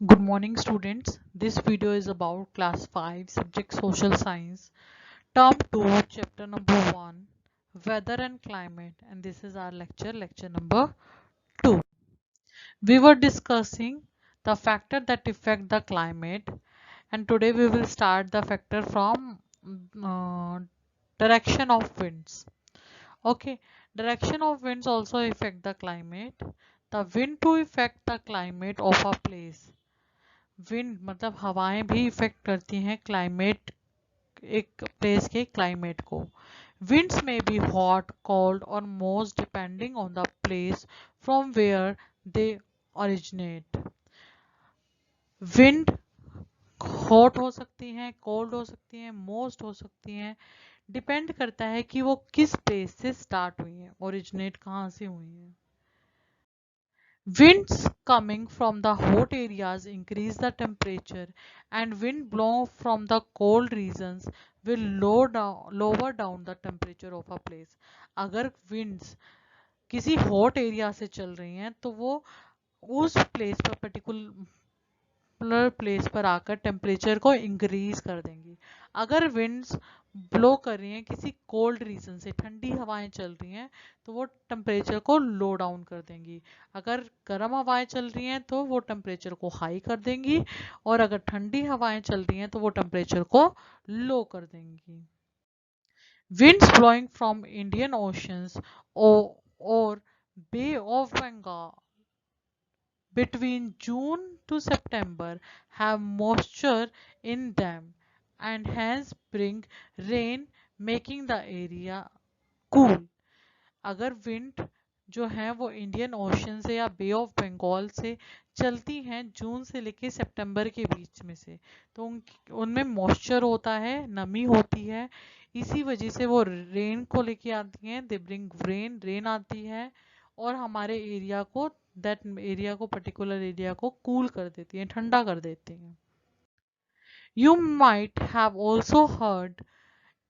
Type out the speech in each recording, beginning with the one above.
Good morning, students. This video is about class 5 subject social science, term 2, chapter number 1, weather and climate, and this is our lecture number 2. We were discussing the factor that affect the climate, and today we will start the factor from uh, direction of winds. Okay, direction of winds also affect the climate. The wind to affect the climate of a place. Wind मतलब हवाएं भी effect करती हैं climate, एक place के climate को. Winds में be hot, cold और most depending on the place from where they originate. Wind hot हो सकती हैं, कोल्ड हो सकती हैं, मोस्ट हो सकती हैं. डिपेंड करता है कि वो किस प्लेस से स्टार्ट हुई है, ओरिजिनेट कहाँ से हुई है. Winds coming from the hot areas increase the temperature, and wind blow from the cold regions will lower down the temperature of a place. अगर winds किसी hot area से चल रही हैं तो वो उस place पर प्लेस पर आकर टेम्परेचर को इंक्रीज कर देंगी. अगर विंड्स ब्लो कर रही हैं किसी कोल्ड रीजन से, ठंडी हवाएं चल रही हैं, तो वो टेम्परेचर को लो डाउन कर देंगी. अगर गर्म हवाएं चल रही हैं तो वो टेम्परेचर को हाई कर देंगी, और अगर ठंडी हवाएं चल रही हैं तो वो टेम्परेचर को लो कर देंगी. Winds blowing from Indian Oceans or Bay of Bengal between June to September have moisture in them and hence bring rain, making the area cool. अगर विंड जो है वो इंडियन ओशन से या बे ऑफ बंगाल से चलती हैं जून से लेके सितंबर के बीच में से, तो उनमें मॉइस्चर होता है, नमी होती है. इसी वजह से वो रेन को लेके आती हैं. दे ब्रिंग रेन आती है और हमारे एरिया को, दैट एरिया को, पर्टिकुलर एरिया को कूल कर देती हैं, ठंडा कर देती हैं. You might have also heard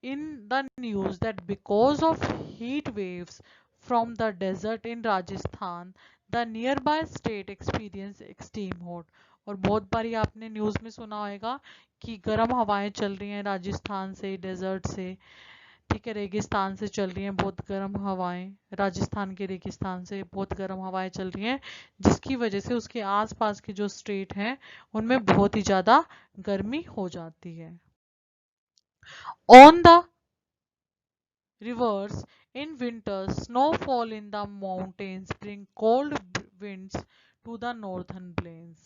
in the news that because of heat waves from the desert in Rajasthan, the nearby state experience extreme hot. और बहुत बारी आपने न्यूज़ में सुना होगा कि गर्म हवाएं चल रही हैं राजस्थान से, डेजर्ट से, ठीक है, रेगिस्तान से चल रही हैं बहुत गर्म हवाएं. राजस्थान के रेगिस्तान से बहुत गर्म हवाएं चल रही हैं, जिसकी वजह से उसके आसपास के जो स्टेट हैं उनमें बहुत ही ज़्यादा गर्मी हो जाती है. On the Rivers in winter, snowfall in the mountains bring cold winds to the northern plains.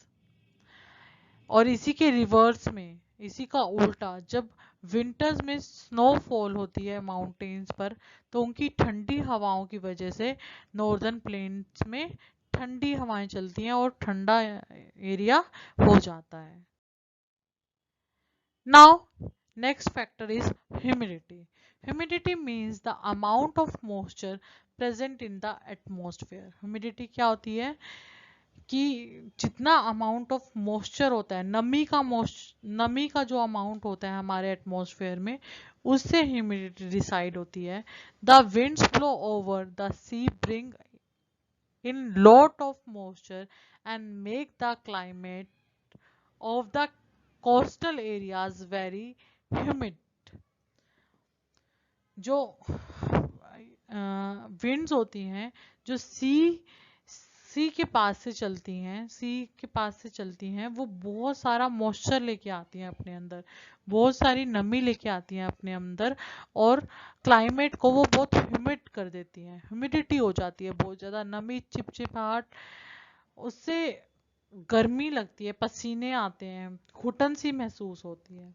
और इसी के रिवर्स में, इसी का उल्टा, जब विंटर्स में स्नोफॉल होती है माउंटेन्स पर, तो उनकी ठंडी हवाओं की वजह से नॉर्दर्न प्लेन्स में ठंडी हवाएं चलती हैं और ठंडा एरिया हो जाता है. Now, next factor is humidity. Humidity means the amount of moisture present in the atmosphere. Humidity क्या होती है कि जितना अमाउंट ऑफ मॉइस्चर होता है, नमी का जो अमाउंट होता है हमारे एटमॉस्फेयर में, उससे ह्यूमिडिटी डिसाइड होती है. The winds blow over the sea bring in lot of moisture and make the climate of the coastal areas very humid. जो विंड्स होती हैं जो सी के पास से चलती हैं, वो बहुत सारा मॉइस्चर लेके आती हैं अपने अंदर, बहुत सारी नमी लेके आती हैं अपने अंदर, और क्लाइमेट को वो बहुत ह्यूमिड कर देती हैं. ह्यूमिडिटी हो जाती है, बहुत ज़्यादा नमी, चिपचिपाहट, उससे गर्मी लगती है, पसीने आते हैं, घुटन सी महसूस होती है.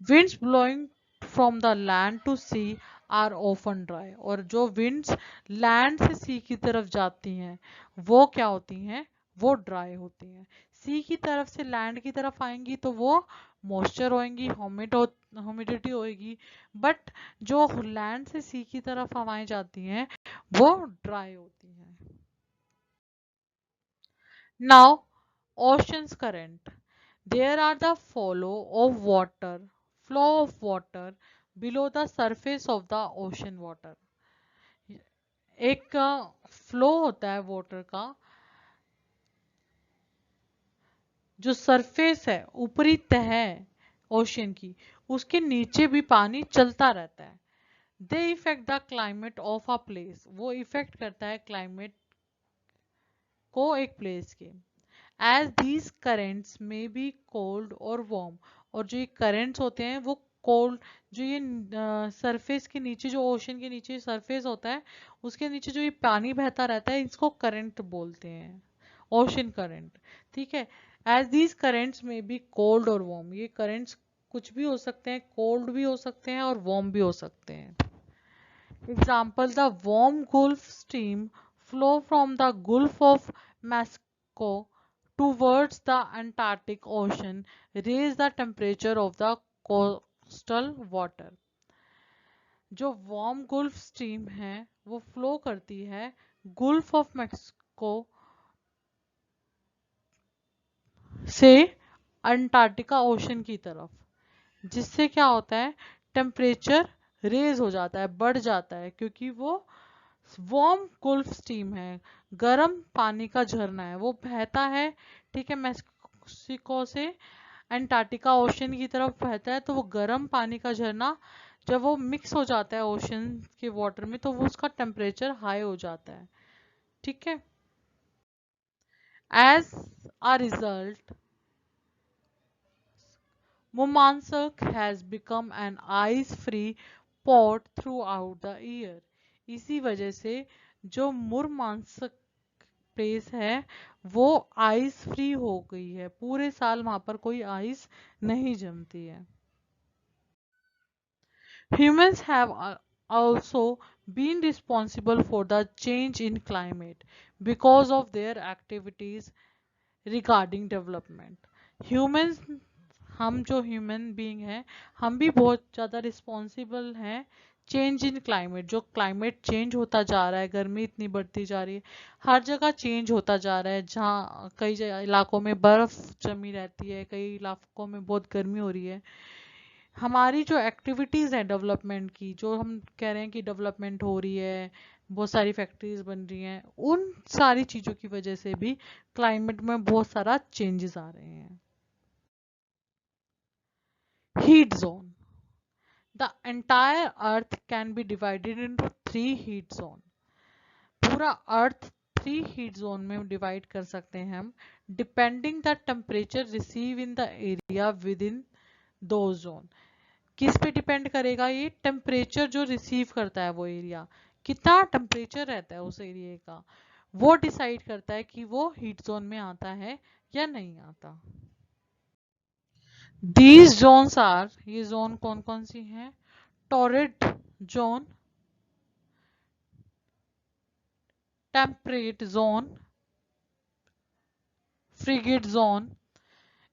Winds blowing from the land to sea are often dry. और जो विंड्स लैंड से सी की तरफ जाती हैं वो क्या होती हैं, वो ड्राई होती हैं. सी की तरफ से लैंड की तरफ आएंगी तो वो मॉइस्चर होएंगी, ह्यूमिडिटी होएगी. बट जो लैंड से सी की तरफ हवाएं जाती हैं वो ड्राई होती हैं. Now, ocean's current. There are the flow of water below the surface of the ocean water. एक फ्लो होता है वाटर का जो सरफेस है, ऊपरी तह है ओशियन की, उसके नीचे भी पानी चलता रहता है। They effect the climate of a place, वो इफेक्ट करता है क्लाइमेट को एक प्लेस के। एज दीज करेंट्स में बी कोल्ड और वार्म, और जो ये करेंट्स होते हैं वो कोल्ड, जो ये सरफेस के नीचे, जो ओशन के नीचे सरफेस होता है उसके नीचे जो ये पानी बहता रहता है, इसको करंट बोलते हैं, ओशन करंट। ठीक है। एज दीज करेंट्स में बी कोल्ड और वार्म, ये करेंट्स कुछ भी हो सकते हैं, कोल्ड भी हो सकते हैं और वार्म भी हो सकते हैं। Example, the warm Gulf Stream flow from the Gulf of Mexico towards the Antarctic Ocean, raise the temperature of the coastal water. जो वार्म गुल्फ स्ट्रीम है वो फ्लो करती है गुल्फ ऑफ मैक्सिको से अंटार्कटिका ओशन की तरफ, जिससे क्या होता है, टेम्परेचर रेज हो जाता है, बढ़ जाता है, क्योंकि वो वार्म गुल्फ स्ट्रीम है, गर्म पानी का झरना है, वो बहता है। ठीक है, मैक्सिको से अंटार्कटिका ओशन की तरफ बहता है, तो वो गर्म पानी का झरना जब वो मिक्स हो जाता है ओशन के वाटर में, तो वो उसका टेम्परेचर हाई हो जाता है। ठीक है। As a result, Murmansk has become an ice-free port throughout the year. इसी वजह से जो मुरमांस्क प्लेस है वो आइस फ्री हो गई है, पूरे साल वहां पर कोई आइस नहीं जमती है। Humans have also been responsible for the change in climate because of their activities regarding development. Humans, हम जो ह्यूमन बीइंग हैं, हम भी बहुत ज़्यादा रिस्पॉन्सिबल हैं चेंज इन क्लाइमेट, जो क्लाइमेट चेंज होता जा रहा है, गर्मी इतनी बढ़ती जा रही है, हर जगह चेंज होता जा रहा है। जहाँ कई इलाकों में बर्फ़ जमी रहती है, कई इलाकों में बहुत गर्मी हो रही है। हमारी जो एक्टिविटीज़ हैं डेवलपमेंट की, जो हम कह रहे हैं कि डेवलपमेंट हो रही है, बहुत सारी फैक्ट्रीज बन रही हैं, उन सारी चीज़ों की वजह से भी क्लाइमेट में बहुत सारा चेंजेस आ रहे हैं। Heat zone, the entire earth can be divided into 3 heat zone. पूरा अर्थ 3 हीट जोन में डिवाइड कर सकते हैं हम, depending the temperature receive in the area with in दो जोन। किस पे डिपेंड करेगा ये, टेम्परेचर जो रिसीव करता है वो एरिया, कितना टेम्परेचर रहता है उस एरिया का, वो डिसाइड करता है कि वो हीट जोन में आता है या नहीं आता। दीज जोन्स आर, ये जोन कौन कौन सी हैं, torrid zone, temperate zone, frigate zone,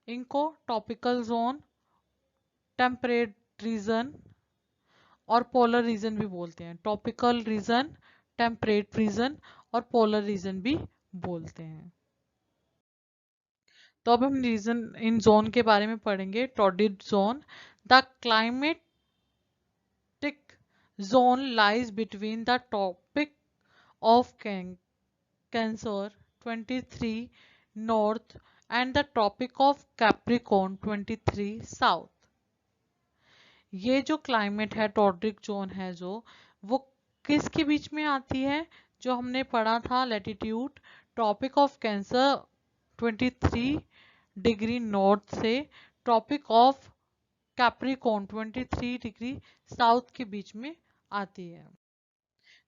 इनको टॉपिकल जोन, टेम्परेट रीजन और पोलर रीजन भी बोलते हैं। टॉपिकल रीजन, टेम्परेट रीजन और पोलर रीजन भी बोलते हैं। तो अब हम रीजन इन जोन के बारे में पढ़ेंगे। Torrid zone, the climatic zone lies between the tropic of cancer 23 north and the tropic of Capricorn 23 south. ये जो क्लाइमेट है, टॉर्डिक जोन है जो, वो किसके बीच में आती है, जो हमने पढ़ा था latitude, tropic of cancer 23 degree north से tropic of Capricorn 23 degree south के बीच में आती है।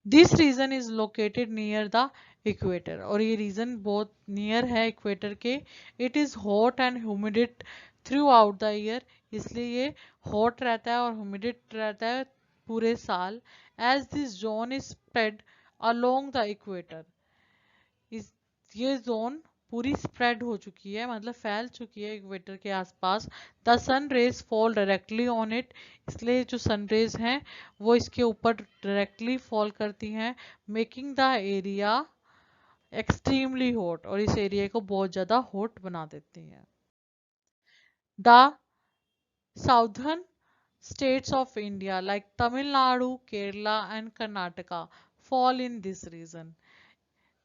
This region is located near the equator, और ये रीजन बहुत नियर है इक्वेटर के। It is hot and humid throughout the year, इसलिए ये हॉट रहता है और ह्यूमिड रहता है पूरे साल। As this zone is spread along the equator, इस ये जोन पूरी स्प्रेड हो चुकी है, मतलब फैल चुकी है इक्वेटर के आसपास। The sun rays fall directly on it, इसलिए जो सन रेज हैं वो इसके ऊपर डायरेक्टली फॉल करती हैं, making the area extremely hot, और इस एरिया को बहुत ज़्यादा हॉट बना देती हैं। The southern states of India like Tamil Nadu, Kerala and Karnataka fall in this region.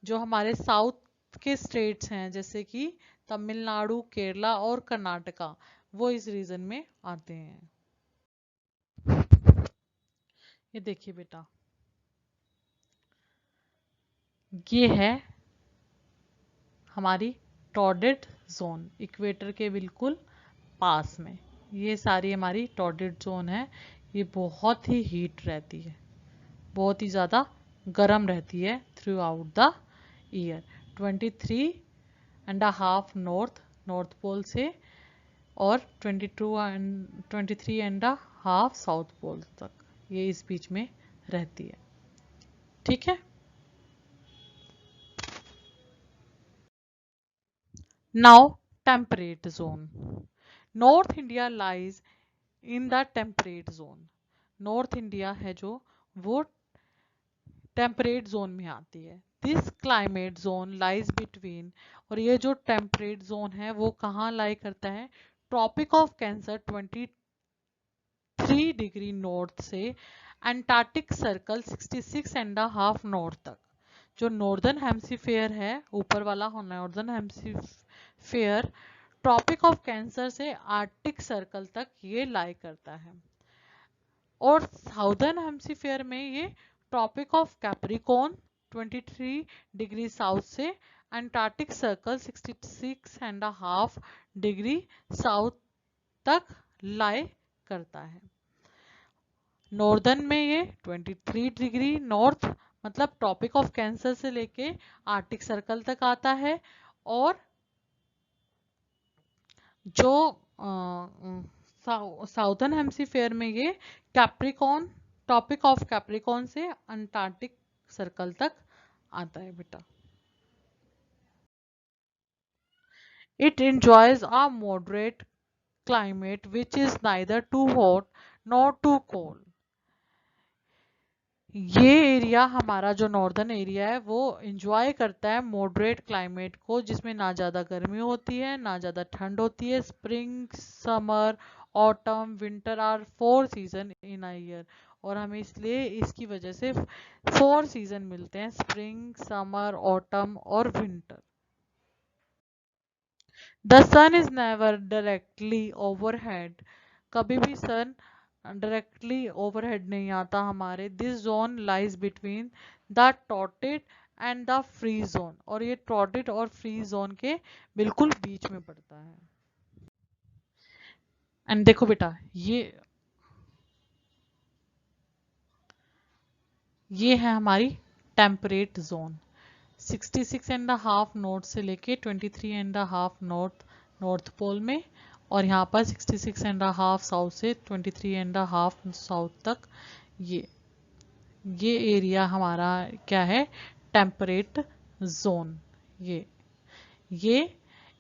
जो हमारे साउथ के स्टेट्स हैं जैसे कि तमिलनाडु, केरला और कर्नाटका, वो इस रीजन में आते हैं। ये देखिए बेटा, ये है हमारी टॉर्रिड जोन, इक्वेटर के बिल्कुल पास में। ये सारी हमारी टॉर्रिड जोन है। ये बहुत ही हीट रहती है, बहुत ही ज़्यादा गर्म रहती है throughout the year. 23.5 north pole से और 23.5 साउथ पोल तक, ये इस बीच में रहती है। ठीक है। Now temperate zone. North India lies in the temperate zone. North India है जो, वो टेम्परेट जोन में आती है। This climate zone lies between, और ये जो टेम्परेट जोन है वो कहाँ लाई करता है? Tropic of cancer 23 degree north से अंटार्कटिक सर्कल 66.5 नॉर्थ तक। जो नॉर्दर्न हेम्सीफेयर है, ऊपर वाला northern hemisphere, tropic of cancer से आर्कटिक सर्कल तक ये लाई करता है। और साउदर्न हेम्सीफेयर में ये tropic of Capricorn 23 degree south से अंटार्कटिक सर्कल 66.5 डिग्री साउथ तक लाई करता है। नॉर्दर्न में ये 23 डिग्री नॉर्थ, मतलब ट्रॉपिक ऑफ कैंसर से लेके आर्कटिक सर्कल तक आता है। और जो साउदर्न हेम्सीफेयर में ये कैप्रिकॉर्न, टॉपिक ऑफ कैप्रिकॉर्न से अंटार्कटिक सर्कल तक आता है बेटा। It enjoys a moderate climate which is neither too hot nor too cold. ये एरिया हमारा जो नॉर्दर्न एरिया है वो इंजॉय करता है मॉडरेट क्लाइमेट को, जिसमें ना ज़्यादा गर्मी होती है ना ज़्यादा ठंड होती है। Spring, summer, autumn, winter are 4 season in a year. और हमें इसलिए इसकी वजह से 4 सीजन मिलते हैं, स्प्रिंग, समर, ऑटम और winter. The sun is never directly overhead. कभी भी सन डायरेक्टली ओवरहेड नहीं आता हमारे। This zone lies between the torrid and the free zone. और ये टॉर्रिड और फ्री जोन के बिल्कुल बीच में पड़ता है। एंड देखो बेटा, ये है हमारी टेम्परेट जोन। 66.5 नॉर्थ से लेके 23.5 नॉर्थ पोल में, और यहाँ पर 66.5 साउथ से 23.5 साउथ तक। ये एरिया हमारा क्या है? Temperate zone. ये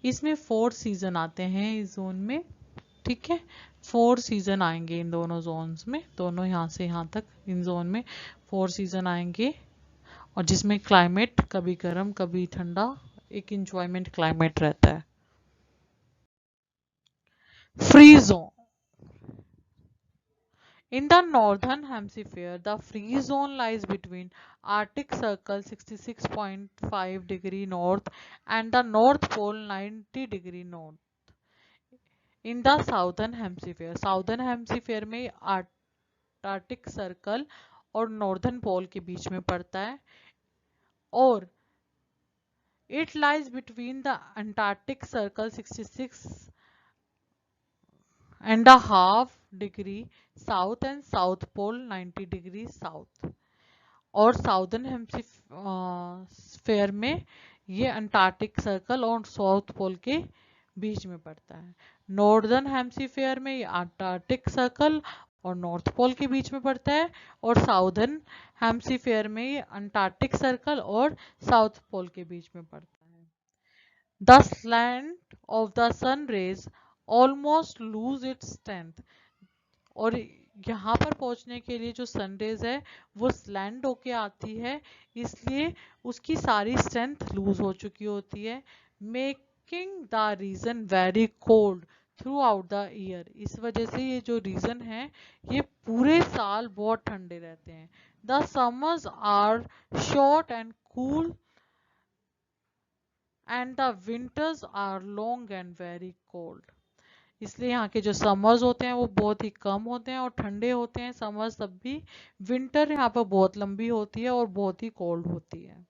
इसमें 4 सीजन आते हैं इस जोन में। ठीक है, 4 सीजन आएंगे इन दोनों जोन्स में, दोनों यहाँ से यहाँ तक इन जोन में 4 सीजन आएंगे। और जिसमें क्लाइमेट कभी गर्म कभी ठंडा, एक इंजॉयमेंट क्लाइमेट रहता है। Free zone. In the northern hemisphere, the free zone lies between Arctic Circle 66.5 degree north and the North Pole 90 degree north. In the southern hemisphere में आर्कटिक सर्कल और नॉर्दर्न पोल के बीच में पड़ता है। और it lies between the Antarctic Circle 66.5 degree south and South Pole 90 degree south. और southern hemisphere में ये अंटार्कटिक सर्कल और साउथ पोल के बीच में पड़ता है। नॉर्दर्न हेम्सीफेयर में ये अंटार्कटिक सर्कल और नॉर्थ पोल के बीच में पड़ता है। और साउदर्न हेम्सीफेयर में ये अंटार्कटिक सर्कल और साउथ पोल के बीच में पड़ता है। The slant of the sun rays almost lose its strength. और यहाँ पर पहुंचने के लिए जो सनरेज है वो स्लैंड होके आती है, इसलिए उसकी सारी स्ट्रेंथ लूज हो चुकी होती है, making the region very cold throughout the year. इस वजह से ये जो रीजन है ये पूरे साल बहुत ठंडे रहते हैं। The summers are short and cool and the winters are long and very cold. इसलिए यहाँ के जो समर्स होते हैं वो बहुत ही कम होते हैं और ठंडे होते हैं समर्स, तब भी विंटर यहाँ पर बहुत लंबी होती है और बहुत ही कोल्ड होती है।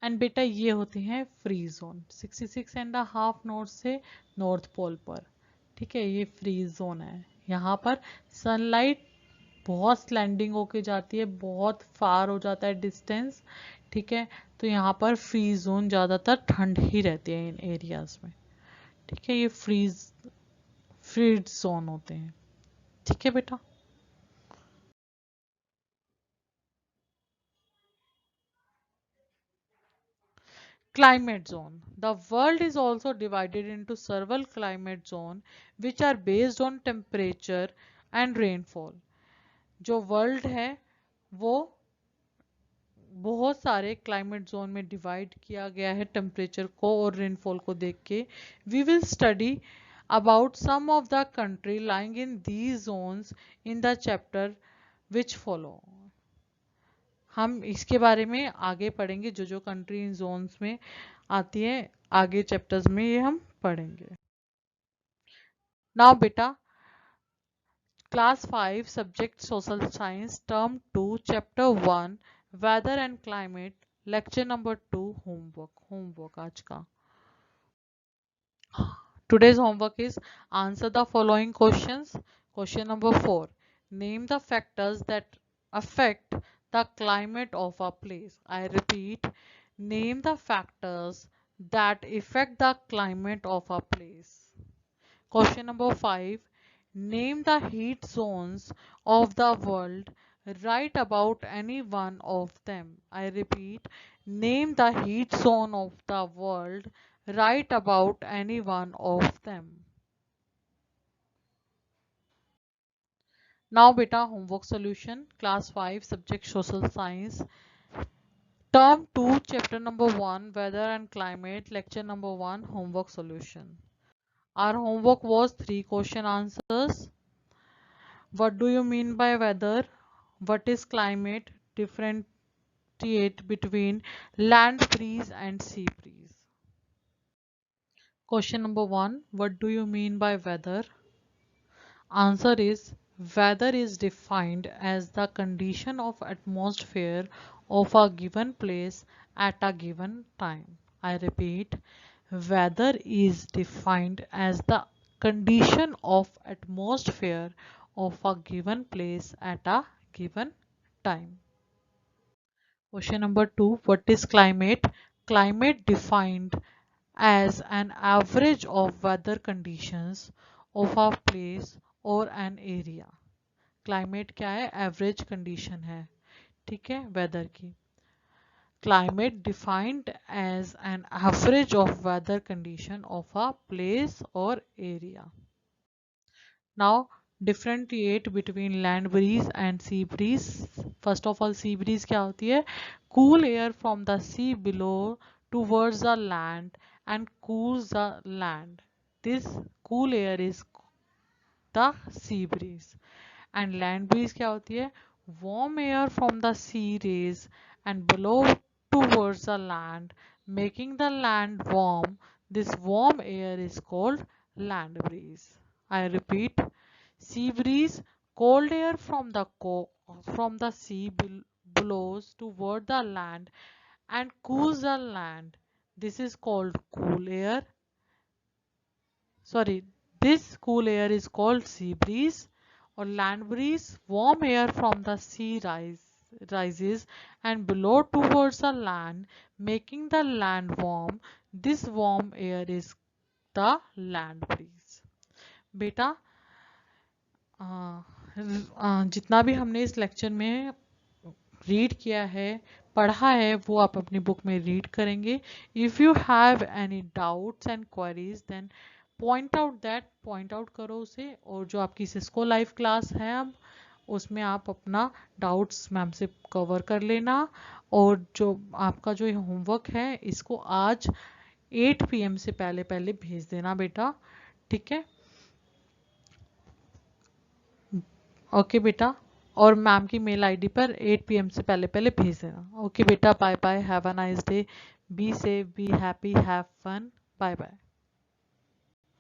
एंड बेटा ये होते हैं फ्री जोन 66.5 नॉर्थ से नॉर्थ पोल पर। ठीक है, ये फ्री जोन है। यहाँ पर सनलाइट बहुत स्लैंडिंग होके जाती है, बहुत फार हो जाता है डिस्टेंस। ठीक है, तो यहाँ पर फ्री जोन ज़्यादातर ठंड ही रहती है इन एरियाज में। ठीक है, ये फ्री जोन होते हैं। ठीक है बेटा। Climate zone. The world is also divided into several climate zones which are based on temperature and rainfall. जो वर्ल्ड है वो बहुत सारे क्लाइमेट जोन में डिवाइड किया गया है टेम्परेचर को और रेनफॉल को देख के। We will study about some of the country lying in these zones in the chapter which follow. हम इसके बारे में आगे पढ़ेंगे, जो जो कंट्री इन जोन्स में आती है आगे चैप्टर्स में ये हम पढ़ेंगे। नाउ बेटा, class 5 subject social science term 2 chapter 1 weather and climate lecture number 2 homework आज का। Today's homework is answer the following questions. Question number 4. Name the factors that affect the climate of a place. I repeat, name the factors that affect the climate of a place. Question number 5. Name the heat zones of the world. Write about any one of them. I repeat, name the heat zone of the world. Write about any one of them. Now beta, homework solution. Class 5 subject social science. Term 2 chapter number 1 weather and climate lecture number 1 homework solution. Our homework was 3 question answers. What do you mean by weather? What is climate? Differentiate between land breeze and sea breeze. Question number 1. What do you mean by weather? Answer is, weather is defined as the condition of atmosphere of a given place at a given time. I repeat, weather is defined as the condition of atmosphere of a given place at a given time. Question number 2. What is climate? Climate defined as an average of weather conditions of a place or an area. Climate क्या है? Average condition है, ठीक है, weather की। Climate defined as an average of weather condition of a place or area. Now differentiate between land breeze and sea breeze. First of all, sea breeze क्या होती है? Cool air from the sea below towards the land and cools the land. This cool air is the sea breeze. And land breeze क्या होती है? Warm air from the sea rays and blow towards the land, making the land warm. This warm air is called land breeze. I repeat, sea breeze, cold air from the sea blows toward the land and cools the land. This is called cool air. Sorry, this cool air is called sea breeze. Or land breeze, warm air from the sea rises and blow towards the land, making the land warm. This warm air is the land breeze. बेटा, जितना भी हमने इस lecture में read किया है, पढ़ा है, वो आप अपनी बुक में रीड करेंगे. If you have any doubts and queries then point out करो उसे. और जो आपकी सिस्को लाइव क्लास है अब, उसमें आप अपना डाउट्स मैम से कवर कर लेना. और जो आपका जो होमवर्क है, इसको आज 8 PM से पहले पहले भेज देना बेटा, ठीक है. ओके बेटा. और मैम की मेल आईडी पर 8 PM से पहले पहले भेज देना। ओके बेटा, bye bye, have a nice day, be safe, be happy, have fun, bye bye.